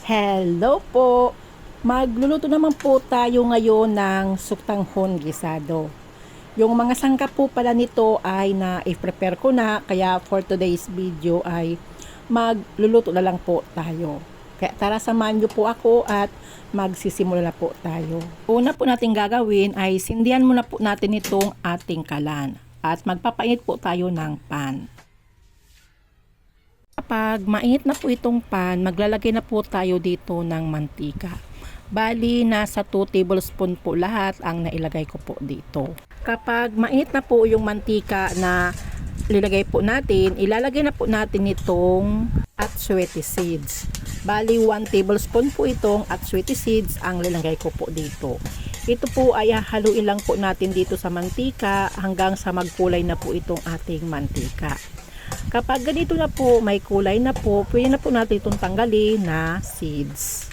Hello po! Magluluto naman po tayo ngayon ng suktanghon gisado. Yung mga sangkap po pala nito ay na-prepare ko na, kaya for today's video ay magluluto na lang po tayo. Kaya tara, samahan niyo po ako at magsisimula na po tayo. Una po natin gagawin ay sindihan muna po natin itong ating kalan at magpapainit po tayo ng pan. Kapag mainit na po itong pan, maglalagay na po tayo dito ng mantika. Bali, nasa 2 tablespoon po lahat ang nailagay ko po dito. Kapag mainit na po yung mantika na ilalagay po natin, ilalagay na po natin itong atswete seeds. Bali, 1 tablespoon po itong atswete seeds ang ilalagay ko po dito. Ito po ay haluin lang po natin dito sa mantika hanggang sa magkulay na po itong ating mantika. Kapag ganito na po, may kulay na po, pwede na po natin itong tanggalin na seeds.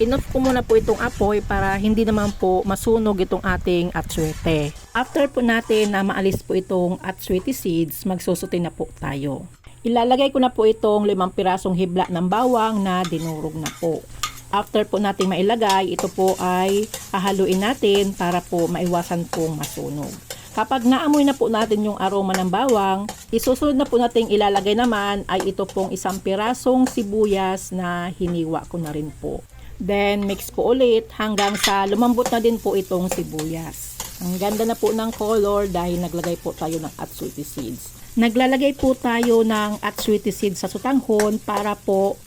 Inoff ko muna po itong apoy para hindi naman po masunog itong ating atswete. After po natin na maalis po itong atswete seeds, magsusutin na po tayo. Ilalagay ko na po itong 5 pirasong hibla ng bawang na dinurog na po. After po natin mailagay, ito po ay hahaluin natin para po maiwasan pong masunog. Kapag naamoy na po natin yung aroma ng bawang, isusunod na po natin ilalagay naman ay ito pong 1 pirasong sibuyas na hiniwa ko na rin po. Then mix po ulit hanggang sa lumambot na din po itong sibuyas. Ang ganda na po ng color dahil naglagay po tayo ng atswete seeds. Naglalagay po tayo ng atswete seeds sa sutanghon para po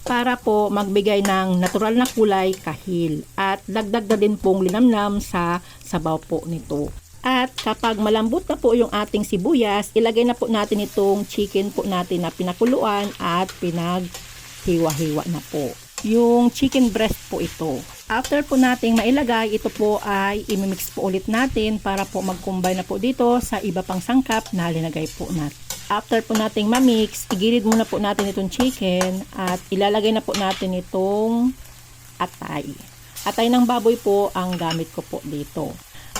magbigay ng natural na kulay kahil at dagdag na din pong linamnam sa sabaw po nito. At kapag malambot na po yung ating sibuyas, ilagay na po natin itong chicken po natin na pinakuluan at pinaghiwa-hiwa na po. Yung chicken breast po ito. After po nating mailagay, ito po ay imimix po ulit natin para po mag-combine na po dito sa iba pang sangkap na linagay po natin. After po nating ma-mix, igilid muna po natin itong chicken at ilalagay na po natin itong atay. Atay ng baboy po ang gamit ko po dito.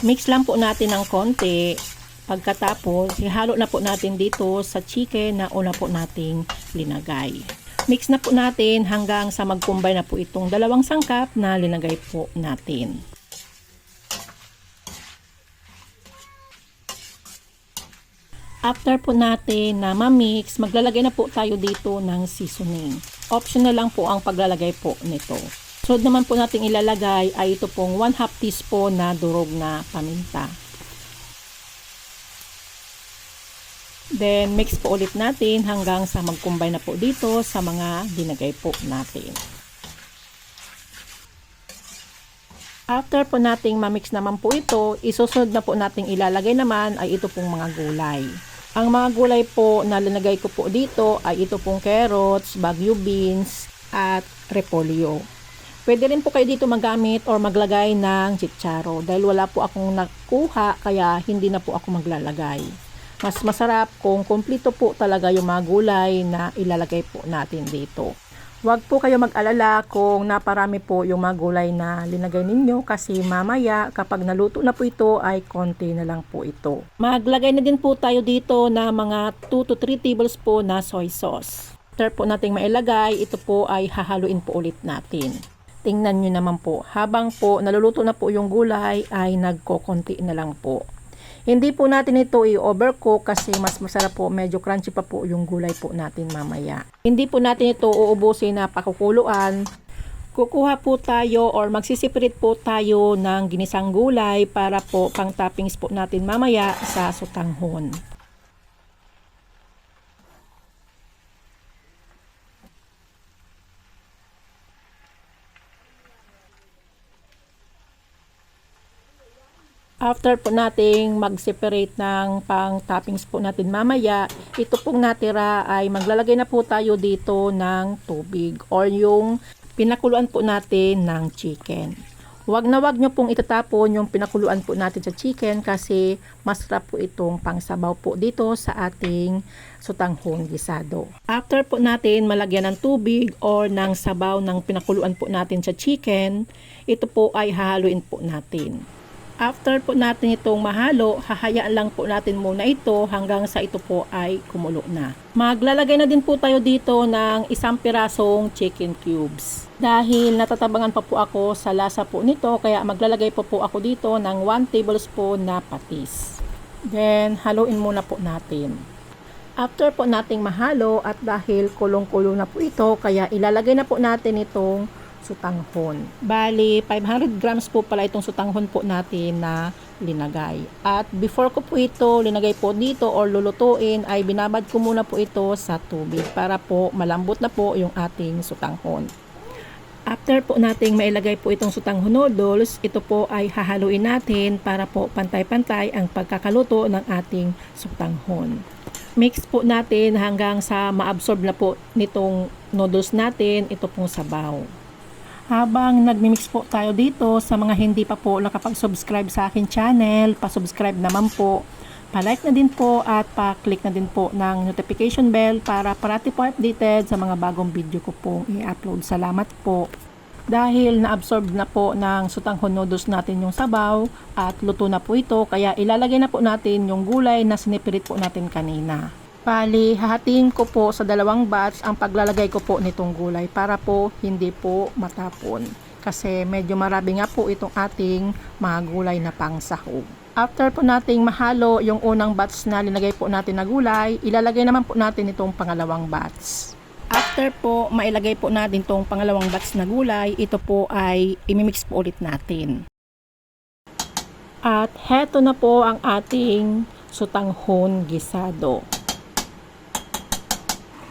Mix lang po natin ng konti. Pagkatapos, ihalo na po natin dito sa chicken na una po nating linagay. Mix na po natin hanggang sa mag-combine na po itong dalawang sangkap na linagay po natin. After po natin na ma-mix, maglalagay na po tayo dito ng seasoning. Optional lang po ang paglalagay po nito. Sunod naman po natin ilalagay ay ito pong 1/2 teaspoon na durog na paminta. Then mix po ulit natin hanggang sa mag-combine na po dito sa mga dinagay po natin. After po nating ma-mix naman po ito, isusunod na po nating ilalagay naman ay ito pong mga gulay. Ang mga gulay po na linagay ko po dito ay ito pong carrots, bagu beans at repolyo. Pwede rin po kayo dito magamit or maglagay ng chicharo dahil wala po akong nakuha kaya hindi na po ako maglalagay. Mas masarap kung kumpleto po talaga yung mga gulay na ilalagay po natin dito. Huwag po kayo mag-alala kung naparami po yung mga gulay na linagay ninyo kasi mamaya kapag naluto na po ito ay konti na lang po ito. Maglagay na din po tayo dito na mga 2 to 3 tablespoon na soy sauce. After po nating mailagay, ito po ay hahaluin po ulit natin. Tingnan nyo naman po, habang po naluluto na po yung gulay ay nagkokonti na lang po. Hindi po natin ito i-overcook kasi mas masarap po, medyo crunchy pa po yung gulay po natin mamaya. Hindi po natin ito uubusin na pakukuluan. Kukuha po tayo or magsisipirit po tayo ng ginisang gulay para po pang toppings po natin mamaya sa sutanghon. After po nating mag-separate ng pang toppings po natin mamaya, ito pong natira ay maglalagay na po tayo dito ng tubig or yung pinakuluan po natin ng chicken. Huwag na huwag nyo pong itatapon yung pinakuluan po natin sa chicken kasi masarap po itong pangsabaw po dito sa ating sutanghon gisado. After po natin malagyan ng tubig or ng sabaw ng pinakuluan po natin sa chicken, ito po ay hahaluin po natin. After po natin itong mahalo, hahayaan lang po natin muna ito hanggang sa ito po ay kumulo na. Maglalagay na din po tayo dito ng isang pirasong chicken cubes. Dahil natatabangan pa po ako sa lasa po nito, kaya maglalagay po ako dito ng 1 tablespoon na patis. Then, haluin muna po natin. After po nating mahalo at dahil kulong-kulo na po ito, kaya ilalagay na po natin itong sutanghon. Bali, 500 grams po pala itong sutanghon po natin na linagay. At before ko po ito linagay po dito or lulutuin, ay binabad ko muna po ito sa tubig para po malambot na po yung ating sutanghon. After po nating mailagay po itong sutanghon noodles, ito po ay hahaluin natin para po pantay-pantay ang pagkakaluto ng ating sutanghon. Mix po natin hanggang sa maabsorb na po nitong noodles natin ito pong sabaw. Habang nagmimix po tayo dito, sa mga hindi pa po nakapag-subscribe sa akin channel, pa-subscribe naman po, pa-like na din po at pa-click na din po ng notification bell para parati po updated sa mga bagong video ko pong i-upload. Salamat po. Dahil na-absorb na po ng sutanghon noodles natin yung sabaw at luto na po ito, kaya ilalagay na po natin yung gulay na sinipirit po natin kanina. Bali, hahatiin ko po sa dalawang batch ang paglalagay ko po nitong gulay para po hindi po matapon. Kasi medyo marami nga po itong ating mga gulay na pangsahog. After po nating mahalo yung unang batch na linagay po natin na gulay, ilalagay naman po natin itong pangalawang batch. After po mailagay po natin itong pangalawang batch na gulay, ito po ay imimix po ulit natin. At heto na po ang ating sutanghon gisado.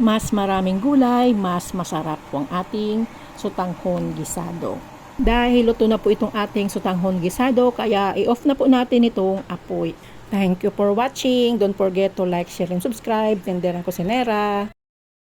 Mas maraming gulay, mas masarap po ang ating sutanghon gisado. Dahil luto na po itong ating sutanghon gisado, kaya i-off na po natin itong apoy. Thank you for watching. Don't forget to like, share, and subscribe. Tenderan Cocinera.